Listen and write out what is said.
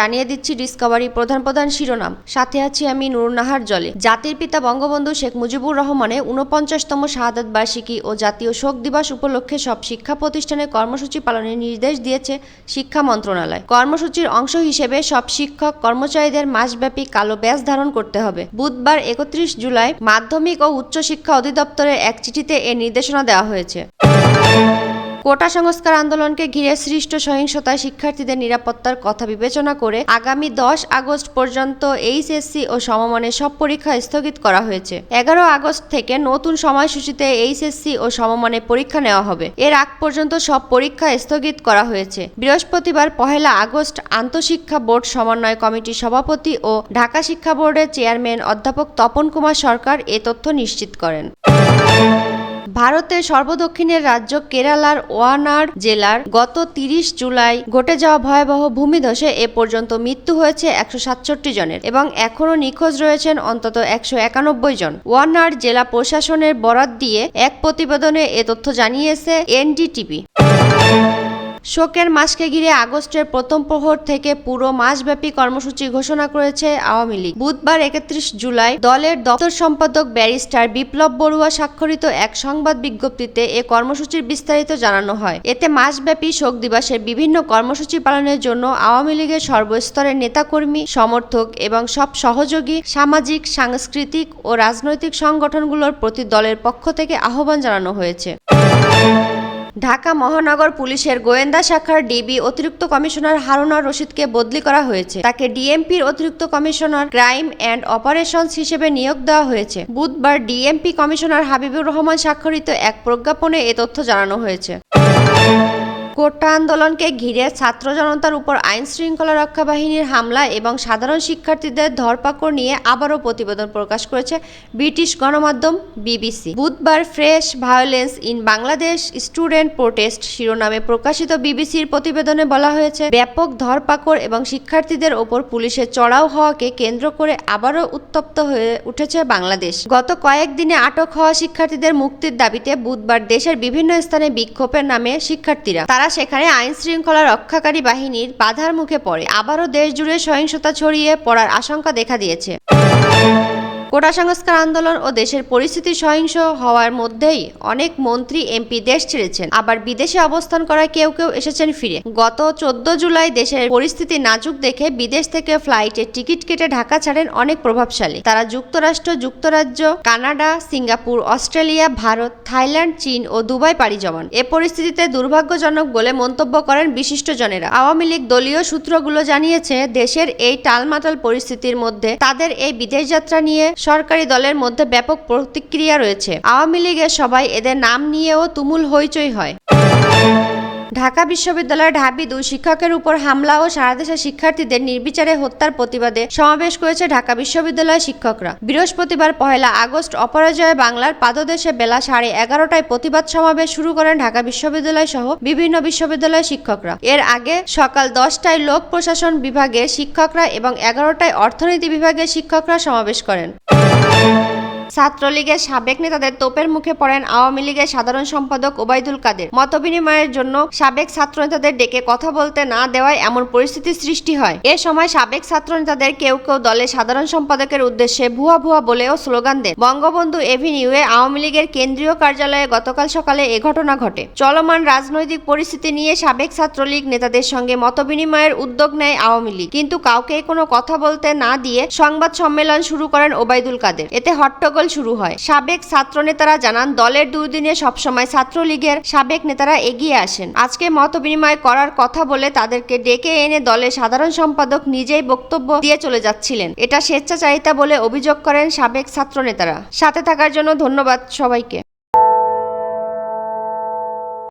জানিয়ে দিচ্ছি ডিসকভারি প্রধান প্রধান শিরোনাম। সাথে আছি আমি নুরুন্নাহার জলে। জাতির পিতা বঙ্গবন্ধু শেখ মুজিবুর রহমানের ৪৯তম শাহাদাত বার্ষিকী ও জাতীয় শোক দিবস উপলক্ষে সব শিক্ষা প্রতিষ্ঠানে কর্মসূচি পালনের নির্দেশ দিয়েছে শিক্ষা মন্ত্রণালয়। কর্মসূচির অংশ হিসেবে সব শিক্ষক কর্মচারীদের মাসব্যাপী কালো ব্যাজ ধারণ করতে হবে। বুধবার ৩১ জুলাই মাধ্যমিক ও উচ্চ শিক্ষা অধিদপ্তরের এক চিঠিতে এ নির্দেশনা দেওয়া হয়েছে। কোটা সংস্কার আন্দোলনকে ঘিরে সৃষ্ট সহিংসতায় শিক্ষার্থীদের নিরাপত্তার কথা বিবেচনা করে আগামী ১০ আগস্ট পর্যন্ত এইচএসসি ও সমমানের সব পরীক্ষা স্থগিত করা হয়েছে। ১১ আগস্ট থেকে নতুন সময়সূচিতে এইচএসসি ও সমমানের পরীক্ষা নেওয়া হবে। এর আগ পর্যন্ত সব পরীক্ষা স্থগিত করা হয়েছে। বৃহস্পতিবার ১ আগস্ট আন্তঃশিক্ষা বোর্ড সমন্বয় কমিটির সভাপতি ও ঢাকা শিক্ষা বোর্ডের চেয়ারম্যান অধ্যাপক তপন কুমার সরকার এ তথ্য নিশ্চিত করেন। ভারতের সর্বদক্ষিণের রাজ্য কেরালার ওয়ানাড জেলার গত ৩০ জুলাই ঘটে যাওয়া ভয়াবহ ভূমিধসে এ পর্যন্ত মৃত্যু হয়েছে ১৬৭ জনের এবং এখনও নিখোঁজ রয়েছেন অন্তত ১৯১ জন। ওয়ানাড জেলা প্রশাসনের বরাত দিয়ে এক প্রতিবেদনে এ তথ্য জানিয়েছে এনডিটিভি। শোকের মাসকে ঘিরে আগস্টের প্রথম প্রহর থেকে পুরো মাসব্যাপী কর্মসূচি ঘোষণা করেছে আওয়ামী লীগ। বুধবার ৩১ জুলাই দলের দপ্তর সম্পাদক ব্যারিস্টার বিপ্লব বড়ুয়া স্বাক্ষরিত এক সংবাদ বিজ্ঞপ্তিতে এ কর্মসূচির বিস্তারিত জানানো হয়। এতে মাসব্যাপী শোক দিবসের বিভিন্ন কর্মসূচি পালনের জন্য আওয়ামী লীগের সর্বস্তরের নেতাকর্মী, সমর্থক এবং সব সহযোগী সামাজিক, সাংস্কৃতিক ও রাজনৈতিক সংগঠনগুলোর প্রতি দলের পক্ষ থেকে আহ্বান জানানো হয়েছে। ঢাকা মহানগর পুলিশের গোয়েন্দা শাখার ডিবি অতিরিক্ত কমিশনার হারুনার রশিদকে বদলি করা হয়েছে। তাকে ডিএমপির অতিরিক্ত কমিশনার ক্রাইম অ্যান্ড অপারেশনস হিসেবে নিয়োগ দেওয়া হয়েছে। বুধবার ডিএমপি কমিশনার হাবিবুর রহমান স্বাক্ষরিত এক প্রজ্ঞাপনে এ তথ্য জানানো হয়েছে। কোটা আন্দোলনকে ঘিরে ছাত্র জনতার উপর আইন শৃঙ্খলা রক্ষা বাহিনীর হামলা এবং সাধারণ শিক্ষার্থীদের ধরপাকড় নিয়ে আবারও প্রতিবেদন প্রকাশ করেছে ব্রিটিশ গণমাধ্যম বিবিসি। বুধবার fresh violence in Bangladesh student protest শিরোনামে প্রকাশিত বিবিসির প্রতিবেদনে বলা হয়েছে, ব্যাপক ধরপাকড় এবং শিক্ষার্থীদের ওপর পুলিশের চড়াও হওয়াকে কেন্দ্র করে আবারও উত্তপ্ত হয়ে উঠেছে বাংলাদেশ। গত কয়েকদিনে আটক হওয়া শিক্ষার্থীদের মুক্তির দাবিতে বুধবার দেশের বিভিন্ন স্থানে বিক্ষোভের নামে শিক্ষার্থীরা সেখানে আইন শৃঙ্খলা রক্ষাকারী বাহিনীর বাধার মুখে পড়ে আবারও দেশ জুড়ে সহিংসতা ছড়িয়ে পড়ার আশঙ্কা দেখা দিয়েছে। কোটা সংস্কার আন্দোলন ও দেশের পরিস্থিতি সহিংস হওয়ার মধ্যেই অনেক মন্ত্রী এমপি দেশ ছেড়েছেন, আবার বিদেশে অবস্থান করা কেউ কেউ এসেছেন ফিরে। গত ১৪ জুলাই দেশের পরিস্থিতি নাজুক দেখে বিদেশ থেকে ফ্লাইটের টিকিট কেটে ঢাকা ছাড়েন অনেক প্রভাবশালী। তারা যুক্তরাষ্ট্র, যুক্তরাজ্য, Canada, Singapore, Australia, Bharat, Thailand, চীন ও দুবাই পাড়ি জমান। এ পরিস্থিতিতে দুর্ভাগ্যজনক বলে মন্তব্য করেন বিশিষ্টজনেরা। আওয়ামী লীগ দলীয় সূত্রগুলো জানিয়েছে, দেশের এই টালমাটাল পরিস্থিতির মধ্যে তাদের এই বিদেশ যাত্রা নিয়ে সরকারি দলের মধ্যে ব্যাপক প্রতিক্রিয়া রয়েছে। আওয়ামী লীগের সবাই এদের নাম নিয়েও তুমুল হইচই হয়। ঢাকা বিশ্ববিদ্যালয়ের ঢাবি ২ শিক্ষকের উপর হামলা ও সারা দেশের শিক্ষার্থীদের নির্বিচারে হত্যার প্রতিবাদে সমাবেশ করেছে ঢাকা বিশ্ববিদ্যালয়ের শিক্ষকরা। বৃহস্পতিবার ১ আগস্ট অপরাজয় বাংলার পাদদেশে বেলা 11:30টায় প্রতিবাদ সমাবেশ শুরু করেন ঢাকা বিশ্ববিদ্যালয় সহ বিভিন্ন বিশ্ববিদ্যালয়ের শিক্ষকরা। এর আগে সকাল 10টায় লোক প্রশাসন বিভাগের শিক্ষকরা এবং 11টায় অর্থনীতি বিভাগের শিক্ষকরা সমাবেশ করেন। ছাত্রলীগের সাবেক নেতাদের তোপের মুখে পড়েন আওয়ামী লীগের সাধারণ সম্পাদক ওবায়দুল কাদের। মতবিনিময়ের জন্য সাবেক ছাত্রনেতাদের ডেকে কথা বলতে না দেওয়ায় এমন পরিস্থিতির সৃষ্টি হয়। এ সময় সাবেক ছাত্রনেতাদের কেউ কেউ দলের সাধারণ সম্পাদকের উদ্দেশ্যে ভুয়া ভুয়া বলেও স্লোগান দেন। বঙ্গবন্ধু এভিনিউয়ে আওয়ামী লীগের কেন্দ্রীয় কার্যালয়ে গতকাল সকালে এ ঘটনা ঘটে। চলমান রাজনৈতিক পরিস্থিতি নিয়ে সাবেক ছাত্রলীগ নেতাদের সঙ্গে মতবিনিময়ের উদ্যোগ নেয় আওয়ামী লীগ, কিন্তু কাউকে কোনো কথা বলতে না দিয়ে সংবাদ সম্মেলন শুরু করেন ওবায়দুল কাদের। এতে হট্টগোল শুরু হয়। সাবেক ছাত্রনেতারা জানান, দলের দুর্দিনে সবসময় ছাত্রলীগের সাবেক নেতারা এগিয়ে আসেন। আজকে মত বিনিময় করার কথা বলে তাদেরকে ডেকে এনে দলের সাধারণ সম্পাদক নিজেই বক্তব্য দিয়ে চলে যাচ্ছিলেন। এটা স্বেচ্ছাচারিতা বলে অভিযোগ করেন সাবেক ছাত্রনেতারা। সাথে থাকার জন্য ধন্যবাদ সবাইকে।